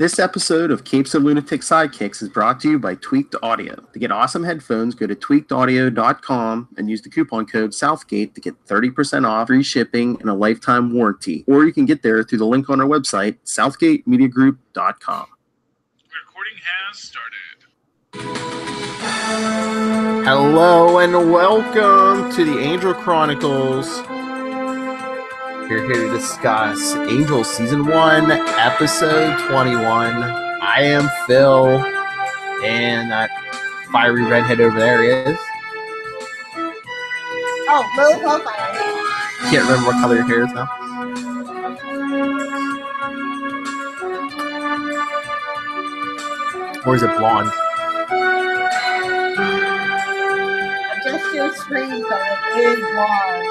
This episode of Capes of Lunatics Sidekicks is brought to you by Tweaked Audio. To get awesome headphones, go to tweakedaudio.com and use the coupon code Southgate to get 30% off, free shipping, and a lifetime warranty. Or you can get there through the link on our website, southgatemediagroup.com. Recording has started. Hello and welcome to the Angel Chronicles. We're here to discuss Angel Season 1, Episode 21. I am Phil, and that fiery redhead over there is... Oh, Lilith Hellfire. Can't remember what color your hair is now. Or is it blonde? Adjust your screen so it is blonde.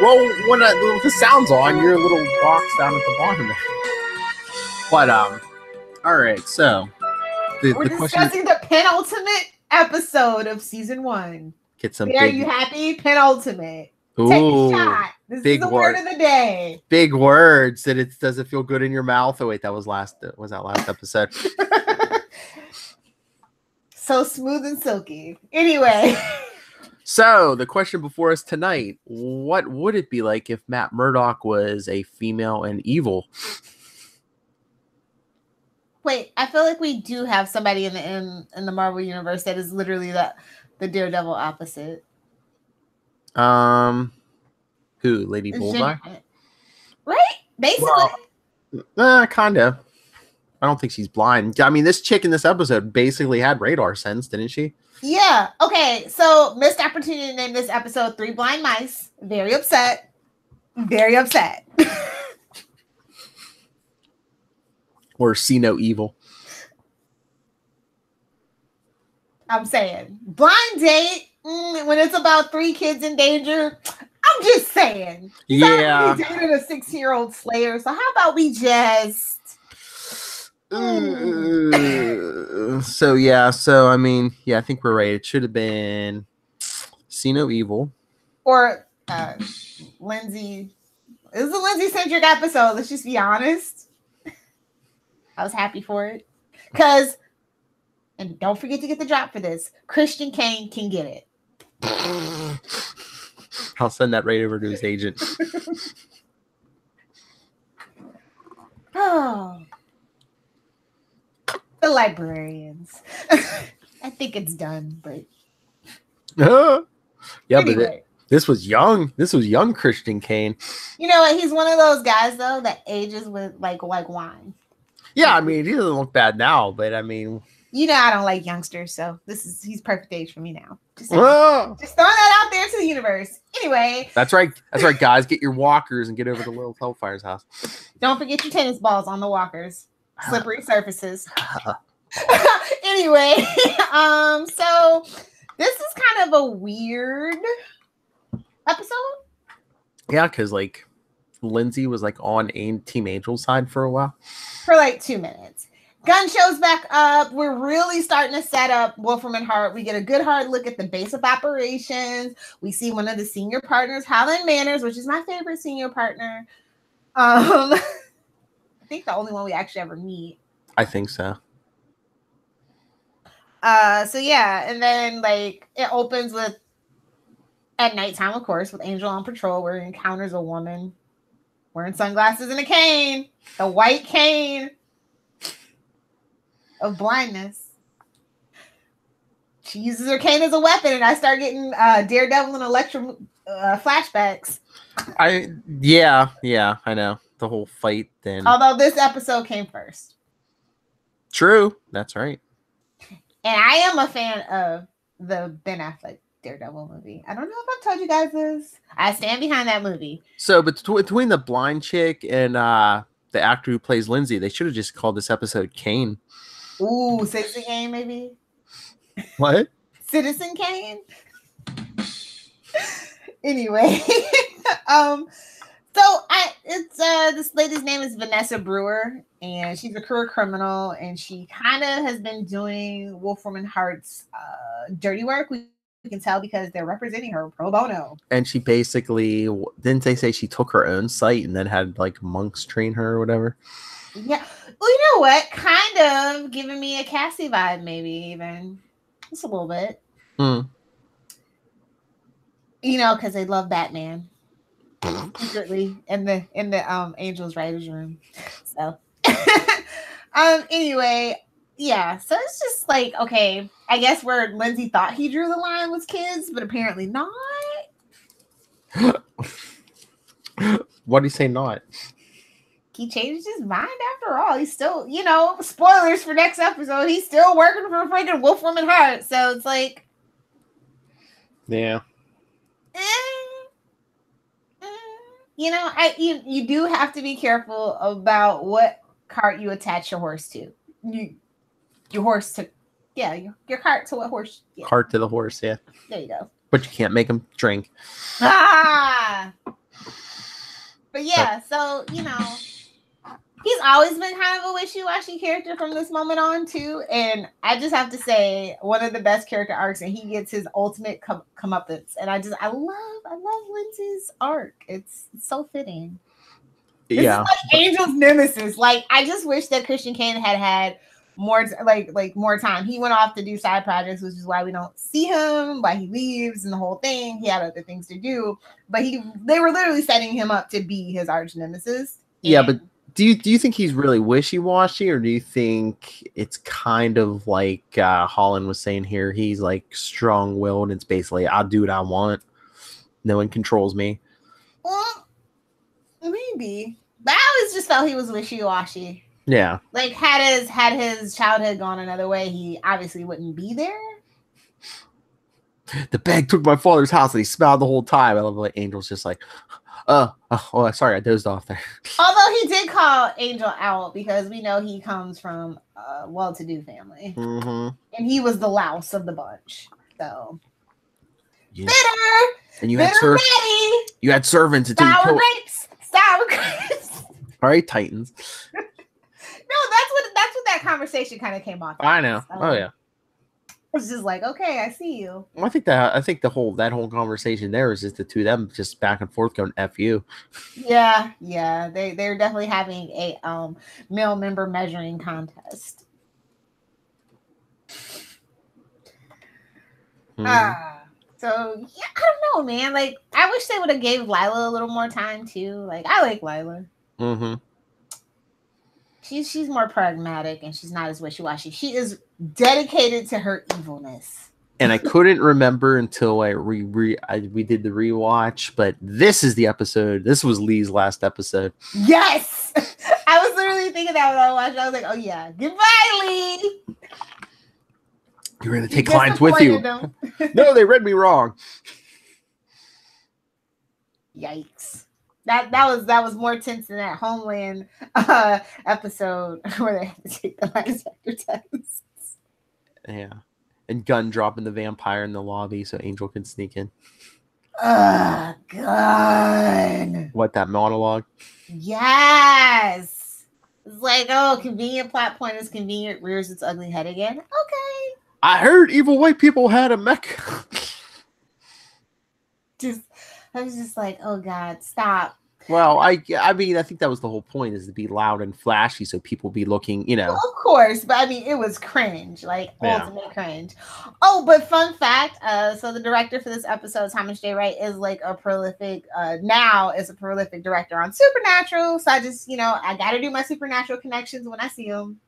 Well, when the sound's on, you're a little box down at the bottom there. But, alright, so... We're discussing the penultimate episode of Season 1. Get some Are you happy? Penultimate. Ooh, take a shot. This big is the word of the day. Big words. Does it feel good in your mouth? Oh, wait, was that last episode? So smooth and silky. Anyway... So, the question before us tonight, what would it be like if Matt Murdock was a female and evil? Wait, I feel like we do have somebody in the Marvel Universe that is literally the Daredevil opposite. Who? Lady Bullseye? Right? Basically. Well, kind of. I don't think she's blind. I mean, this chick in this episode basically had radar sense, didn't she? Yeah. Okay. So, missed opportunity to name this episode 3 Blind Mice. Very upset. Very upset. Or See No Evil. I'm saying. Blind date, when it's about 3 kids in danger, I'm just saying. Yeah. We dated a 16-year-old slayer, so how about we just... So I mean, I think we're right. It should have been See No Evil. Or Lindsay. It was a Lindsay-centric episode, let's just be honest. I was happy for it. Because, and don't forget to get the drop for this, Christian Kane can get it. I'll send that right over to his agent. Oh. The librarians. I think it's done, but Yeah, anyway. But this was young. This was young Christian Kane. You know what? He's one of those guys though that ages with like wine. Yeah, I mean, he doesn't look bad now, but I mean, you know, I don't like youngsters, so he's perfect age for me now. Just throwing that out there to the universe. Anyway, that's right, guys. Get your walkers and get over to Lilith Hellfire's house. Don't forget your tennis balls on the walkers. Slippery surfaces. Anyway, so this is kind of a weird episode. Yeah, because like Lindsay was like on Team Angel's side for a while. For like 2 minutes. Gunn shows back up. We're really starting to set up Wolfram and Hart. We get a good hard look at the base of operations. We see one of the senior partners, Howland Manners, which is my favorite senior partner. I think the only one we actually ever meet. I think so. So yeah, and then like it opens with at nighttime, of course, with Angel on patrol, where he encounters a woman wearing sunglasses and a cane, the white cane of blindness. She uses her cane as a weapon, and I start getting Daredevil and Elektra flashbacks. I know. The whole fight then. Although this episode came first. True. That's right. And I am a fan of the Ben Affleck Daredevil movie. I don't know if I've told you guys this. I stand behind that movie. So between the blind chick and the actor who plays Lindsay, they should have just called this episode Kane. Ooh, Citizen Kane, maybe? What? Citizen Kane? Anyway. So this lady's name is Vanessa Brewer, and she's a career criminal, and she kind of has been doing Wolfram and Hart's dirty work. We can tell because they're representing her pro bono. And she basically, didn't they say she took her own site and then had like monks train her or whatever? Yeah. Well, you know what? Kind of giving me a Cassie vibe, maybe even just a little bit. You know, because they love Batman secretly in the Angels writers room. So, anyway, yeah. So it's just like, okay, I guess where Lindsay thought he drew the line was kids, but apparently not. What do you say not? He changed his mind after all. He's still, you know, spoilers for next episode. He's still working for freaking Wolfram Hart. So it's like, yeah. You know, you do have to be careful about what cart you attach your horse to. Your horse to, yeah, your cart to what horse? Yeah. Cart to the horse, yeah. There you go. But you can't make him drink. Ah. But yeah, so, you know, he's always been kind of a wishy-washy character from this moment on, too. And I just have to say, one of the best character arcs, and he gets his ultimate comeuppance. And I love Lindsay's arc. It's so fitting. This is like Angel's nemesis. Like, I just wish that Christian Kane had more more time. He went off to do side projects, which is why we don't see him, why he leaves and the whole thing. He had other things to do. But they were literally setting him up to be his arch nemesis. Yeah, but do you think he's really wishy-washy, or do you think it's kind of like Holland was saying here, he's like strong-willed, and it's basically, I'll do what I want. No one controls me. Well, maybe. But I always just felt he was wishy-washy. Yeah. Like, had his childhood gone another way, he obviously wouldn't be there. The bag took my father's house, and he smiled the whole time. I love like Angel's just like, oh, sorry, I dozed off there. Although he did call Angel out because we know he comes from a well-to-do family. Mm-hmm. And he was the louse of the bunch. So, yeah. Bitter! And you had servants until you killed... Sour grapes! All right, Titans. No, that's what that conversation kind of came off. I know. Oh, yeah. It's just like, okay, I see you. I think that whole conversation there is just the two of them just back and forth going F you. Yeah. They're definitely having a male member measuring contest. So yeah, I don't know, man. Like, I wish they would have gave Lila a little more time too. Like, I like Lila. Mm-hmm. She's more pragmatic and she's not as wishy-washy. She is dedicated to her evilness. And I couldn't remember until we did the rewatch, but this is the episode. This was Lee's last episode. Yes! I was literally thinking that when I watched it. I was like, oh yeah, goodbye, Lee! You're going to take clients with you. No, they read me wrong. Yikes. That was more tense than that Homeland episode where they had to take the lie detector tests. Yeah. And Gunn dropping the vampire in the lobby so Angel can sneak in. Gunn. What, that monologue? Yes. It's like, oh, convenient plot point is convenient, rears its ugly head again. Okay. I heard evil white people had a mech. I was just like, oh God, stop. Well, I mean, I think that was the whole point, is to be loud and flashy so people be looking, you know. Well, of course, but I mean, it was cringe, like ultimate cringe. Oh, but fun fact, so the director for this episode, Thomas J. Wright, is like a prolific, director on Supernatural. So I just, I got to do my Supernatural connections when I see them.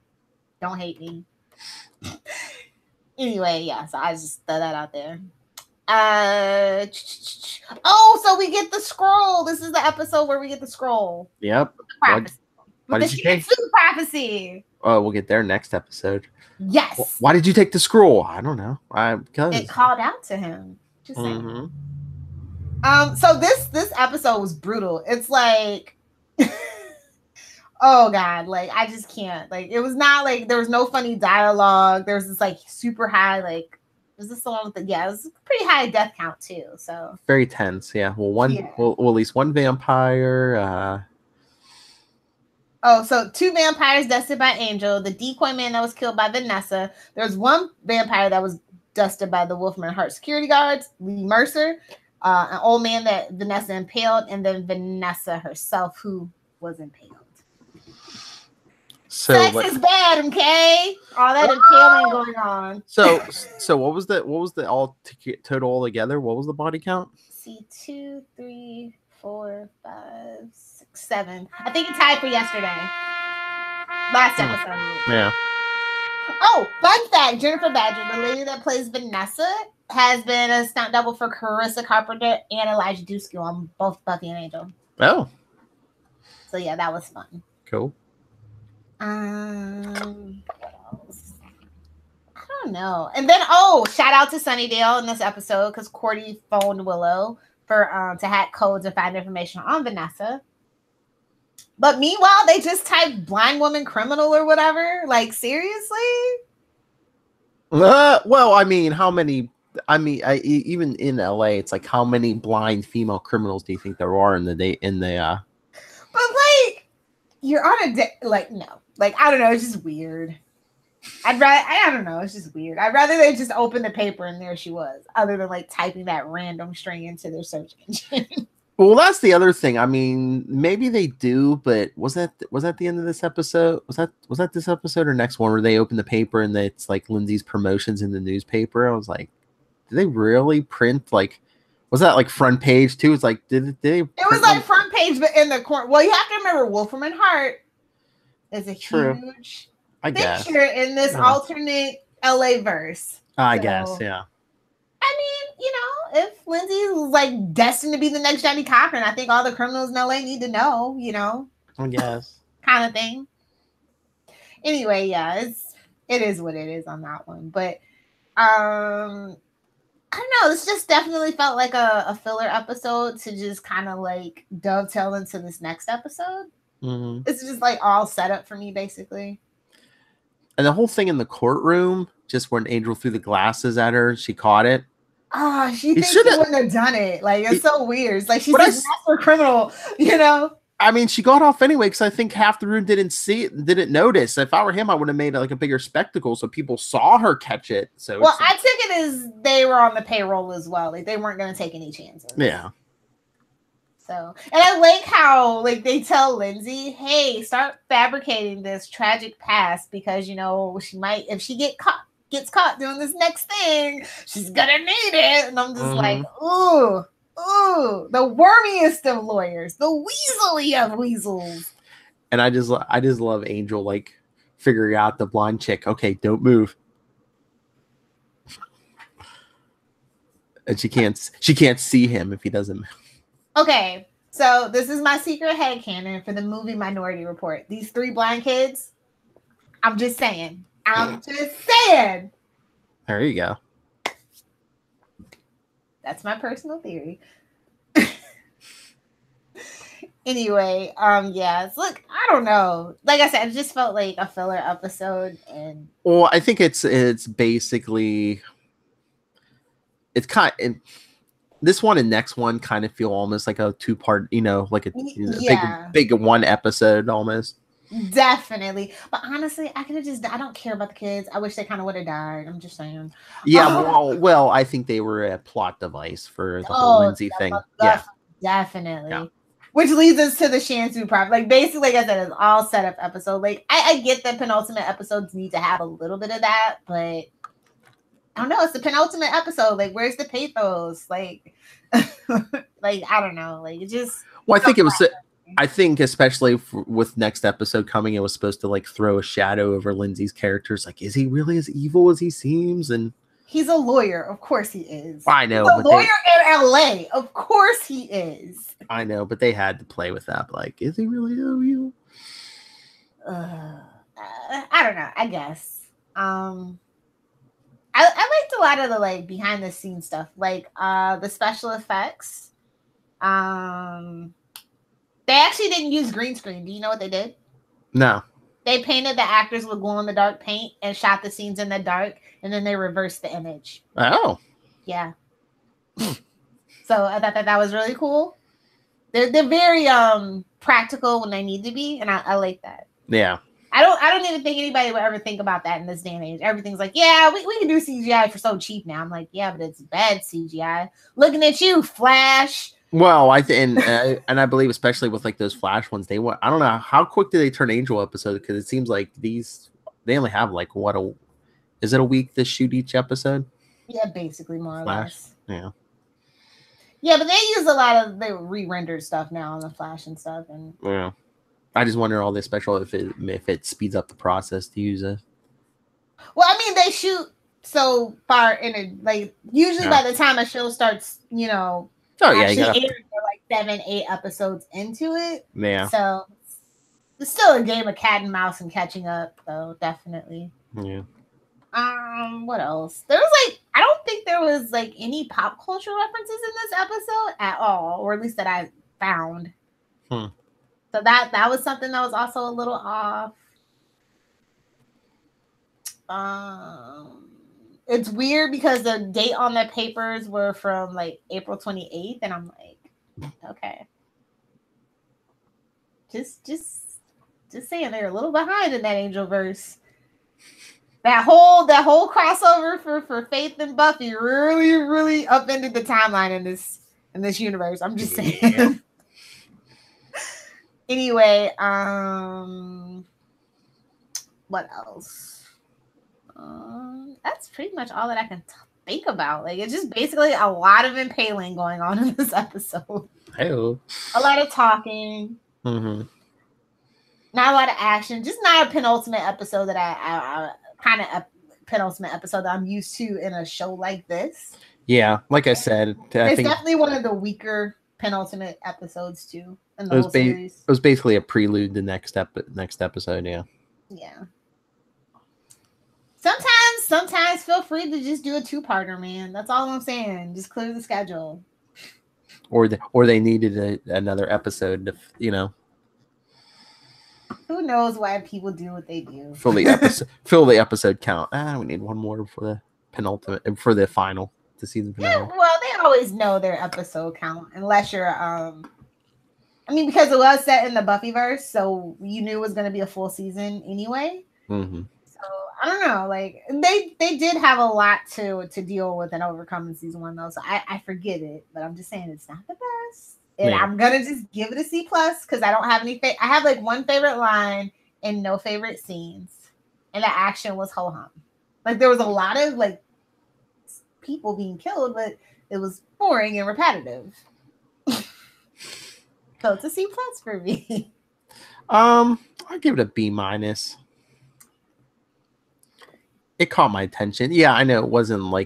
Don't hate me. Anyway, yeah, so I just throw that out there. So we get the scroll. This is the episode where we get the scroll. Yep. Why did you take prophecy? Oh, we'll get there next episode. Yes. Why did you take the scroll? I don't know. Because it called out to him. Just saying. So this episode was brutal. It's like oh God, like I just can't. Like, it was not like there was no funny dialogue. There was this like super high, like, was this the one with it was a pretty high death count too. So very tense, yeah. Well, at least one vampire. So 2 vampires dusted by Angel, the decoy man that was killed by Vanessa. There's one vampire that was dusted by the Wolfram Hart security guards, Lee Mercer, an old man that Vanessa impaled, and then Vanessa herself, who was impaled. Sex is bad, okay? All that impaling going on. So what was the all total all together? What was the body count? See, 2, 3, 4, 5, 6, 7. I think it tied for yesterday. Last episode. Yeah. Oh, fun fact: Jennifer Badger, the lady that plays Vanessa, has been a stunt double for Carissa Carpenter and Elijah Dusko on both Buffy and Angel. Oh. So yeah, that was fun. Cool. What else? I don't know. And then shout out to Sunnydale in this episode because Cordy phoned Willow for to hack codes and find information on Vanessa. But meanwhile, they just typed blind woman criminal or whatever. Like, seriously? Well, I mean, how many? I mean, even in LA, it's like how many blind female criminals do you think there are in the day in the? But like, you're on a day. Like, no. Like, I don't know. It's just weird. I don't know. It's just weird. I'd rather they just open the paper and there she was, other than like typing that random string into their search engine. Well, that's the other thing. I mean, maybe they do, but was that the end of this episode? Was that this episode or next one where they open the paper and it's like Lindsay's promotions in the newspaper? I was like, did they really print like? Was that like front page too? It's like did they? It was like front page, but in the corner. Well, you have to remember Wolfram and Hart is a huge picture in this alternate LA verse. I guess, yeah. I mean, you know, if Lindsay is like destined to be the next Johnny Cochran, I think all the criminals in LA need to know, you know. I guess. Kind of thing. Anyway, yeah, it is what it is on that one. But I don't know, this just definitely felt like a filler episode to just kind of like dovetail into this next episode. Mm-hmm. It's just like all set up for me, basically. And the whole thing in the courtroom, just when Angel threw the glasses at her, she caught it. Oh, she thinks she wouldn't have done it. Like, it's so weird. It's like she's a master criminal, you know? I mean, she got off anyway because I think half the room didn't notice. If I were him, I would have made like a bigger spectacle so people saw her catch it. So well, I took it as they were on the payroll as well. Like, they weren't going to take any chances. Yeah. So, and I like how like they tell Lindsay, "Hey, start fabricating this tragic past because you know she might, if she gets caught doing this next thing, she's gonna need it." And I'm just like, ooh, the wormiest of lawyers, the weaselly of weasels. And I just love Angel like figuring out the blonde chick. Okay, don't move. And she can't see him if he doesn't move. Okay, so this is my secret headcanon for the movie Minority Report. These 3 blind kids, I'm just saying. There you go. That's my personal theory. Anyway, yes. Look, I don't know. Like I said, it just felt like a filler episode, and well, I think it's basically this one and next one kind of feel almost like a 2-part, you know, like a big one episode almost. Definitely. But honestly, I don't care about the kids. I wish they kind of would have died. I'm just saying. Yeah, well, I think they were a plot device for the whole Lindsay thing. Yeah. Definitely. Yeah. Which leads us to the Shansu problem. Like, basically, like I said, it's all set up episode. Like, I get that penultimate episodes need to have a little bit of that, but I don't know. It's the penultimate episode. Like, where's the pathos? Like, like I don't know. Like, it just. Well, I think it was. I think especially with next episode coming, it was supposed to like throw a shadow over Lindsay's characters. Like, is he really as evil as he seems? And he's a lawyer. Of course he is. I know. He's a lawyer in LA. Of course he is. I know, but they had to play with that. Like, is he really so evil? I don't know. I guess. I liked a lot of the like behind the scenes stuff, like the special effects. They actually didn't use green screen. Do you know what they did? No. They painted the actors with glow in the dark paint and shot the scenes in the dark, and then they reversed the image. Oh. Yeah. So I thought that was really cool. They're very practical when they need to be, and I like that. Yeah. I don't even think anybody would ever think about that in this day and age. Everything's like, yeah, we can do CGI for so cheap now. I'm like, yeah, but it's bad CGI. Looking at you, Flash. Well, and I believe especially with like those Flash ones, they want. I don't know how quick do they turn Angel episode, because it seems like they only have like is it a week to shoot each episode? Yeah, basically more or Flash? less. Yeah. Yeah, but they use a lot of the re-rendered stuff now on the Flash and stuff, and Yeah. I just wonder all this special if it speeds up the process to use it. well, I mean, they shoot so far in it, like usually by the time a show starts, actually airing, they're like 7-8 episodes into it. Yeah. So it's still a game of cat and mouse and catching up, though, definitely. Yeah. What else? There was I don't think there was any pop culture references in this episode at all, or at least that I found. So that was something that was also a little off. It's weird because the date on the papers were from April 28th, and I'm like, okay. Just saying they're a little behind in that Angel verse. That whole crossover for Faith and Buffy really, really upended the timeline in this universe. I'm just saying. Yeah. Anyway, what else? That's pretty much all that I can think about. It's just basically a lot of impaling going on in this episode. Hey-o. A lot of talking. Mm-hmm. Not a lot of action. Just not a penultimate episode that I kind of a penultimate episode that I'm used to in a show like this. Yeah, like I said, it's definitely one of the weaker penultimate episodes too in the whole series. It was basically a prelude to next episode. Yeah. Yeah. Sometimes feel free to just do a 2-parter, man. That's all I'm saying. Just clear the schedule. Or they needed another episode to, Who knows why people do what they do? Fill the episode count. We need one more for the penultimate, for the final, the season finale. Yeah, well, they always know their episode count, unless you're because it was set in the Buffyverse, so you knew it was going to be a full season anyway. Mm-hmm. So I don't know, they did have a lot to deal with and overcome in season 1 though, so I forget it, but I'm just saying it's not the best. And yeah. I'm gonna just give it a C+ because I don't have any. I have one favorite line and no favorite scenes, and the action was ho hum. There was a lot of people being killed, but it was boring and repetitive. So it's a C+ for me. I'll give it a B-. It caught my attention. Yeah, I know it wasn't not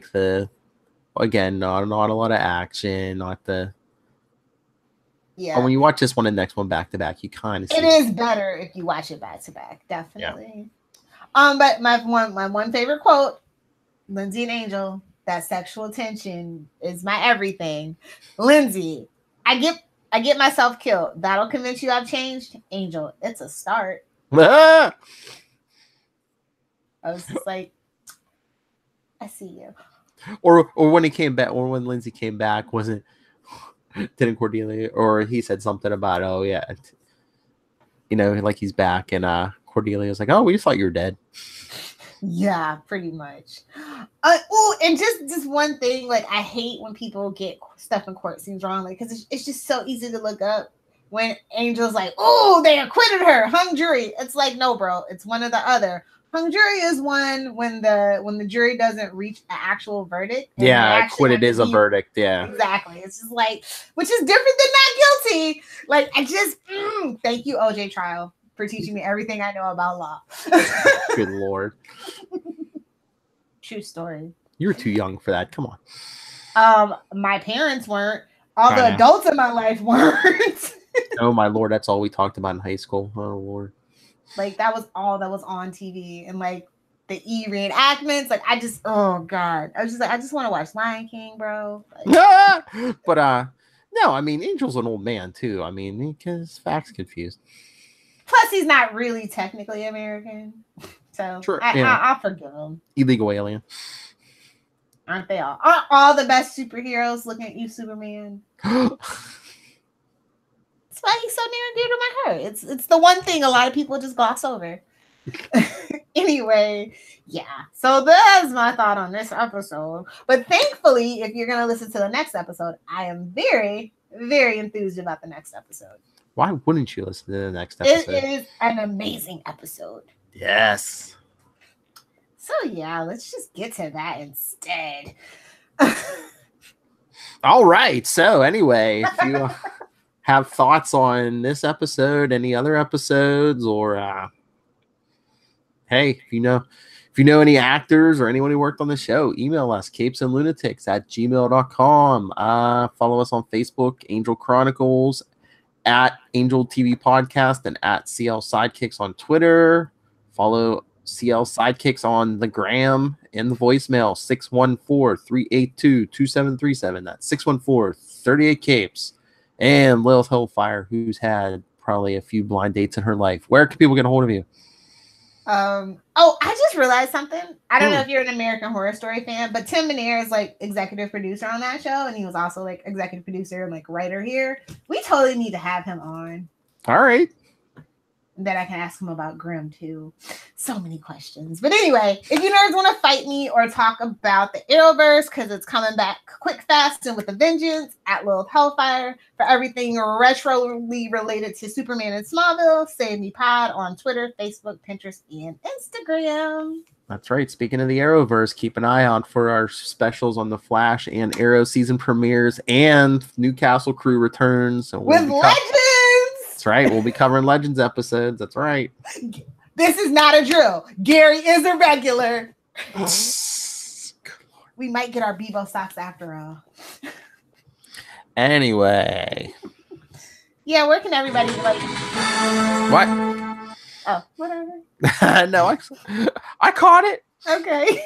a lot of action, not the. Yeah. But when you watch this one and the next one back to back, you kind of see it is better if you watch it back to back, definitely. Yeah. But my one favorite quote, Lindsay and Angel, that sexual tension is my everything. Lindsay, I get myself killed. That'll convince you I've changed. Angel, it's a start. I was just like, I see you. Or when he came back, or when Lindsay came back, didn't Cordelia, or he said something about, oh yeah, he's back, and Cordelia was like, oh, we just thought you were dead. Yeah, pretty much. And just one thing, I hate when people get stuff in court scenes wrong, because it's just so easy to look up when Angel's like, oh, they acquitted her, hung jury. It's like, no, bro, it's one or the other. Hung jury is one when the jury doesn't reach an actual verdict. Yeah, acquitted is a verdict. Yeah, exactly. It's just which is different than not guilty. I just thank you, OJ trial, for teaching me everything I know about law. Good Lord. True story. You were too young for that. Come on. My parents weren't. All the adults in my life weren't. Oh my Lord, that's all we talked about in high school. Oh Lord. That was all that was on TV, and the reenactments. Oh God, I was just I just want to watch Lion King, bro. But no, Angel's an old man too. Because facts confused. Plus, he's not really technically American, so true. I'll forgive him. Illegal alien. Aren't they all? Aren't all the best superheroes looking at you, Superman? That's why he's so near and dear to my heart. It's the one thing a lot of people just gloss over. Anyway, yeah. So that's my thought on this episode. But thankfully, if you're going to listen to the next episode, I am very, very enthused about the next episode. Why wouldn't you listen to the next episode? It is an amazing episode. Yes. So yeah, let's just get to that instead. All right. So anyway, if you have thoughts on this episode, any other episodes, or hey, if you know any actors or anyone who worked on the show, email us, capesandlunatics@gmail.com. Follow us on Facebook, Angel Chronicles, at Angel TV Podcast, and at CL Sidekicks on Twitter. Follow CL Sidekicks on the gram and the voicemail, 614-382-2737. That's 614-38-CAPES. And Lilith Hellfire, who's had probably a few blind dates in her life. Where can people get a hold of you? I just realized something. I don't know if you're an American Horror Story fan, but Tim Minear is like executive producer on that show, and he was also like executive producer and like writer here. We totally need to have him on. All right. That I can ask him about Grimm too. So many questions. But anyway, if you nerds want to fight me or talk about the Arrowverse, because it's coming back quick, fast, and with a vengeance, at Lilith Hellfire. For everything retroly related to Superman and Smallville, Save Me Pod on Twitter, Facebook, Pinterest, and Instagram. That's right. Speaking of the Arrowverse, keep an eye out for our specials on the Flash and Arrow season premieres, and Newcastle crew returns. So with Legends! That's right. We'll be covering Legends episodes. That's right. This is not a drill. Gary is a regular. We might get our Bevo socks after all. Anyway. Yeah, where can everybody like? What? Oh, whatever. No, I caught it. Okay.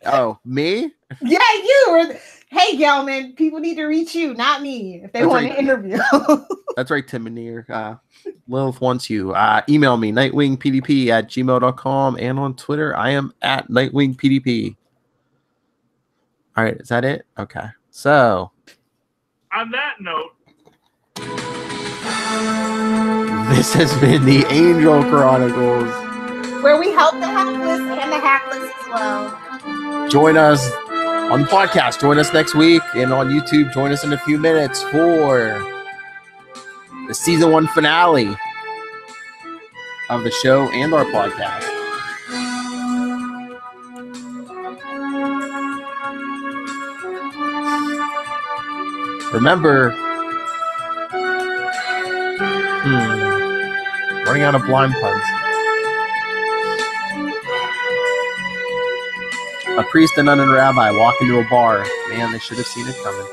Oh, me? Yeah, you were. Hey, Gelman, people need to reach you, not me, if they want to interview. That's right, Tim Minear. Lilith wants you. Email me, nightwingpdp@gmail.com, and on Twitter, I am at nightwingpdp. All right, is that it? Okay. So. On that note. This has been the Angel Chronicles, where we help the helpless and the hackless as well. Join us on the podcast. Join us next week, and on YouTube, join us in a few minutes for the season 1 finale of the show and our podcast. Remember, running out of blind puns. A priest, a nun, and a rabbi walk into a bar. Man, they should have seen it coming.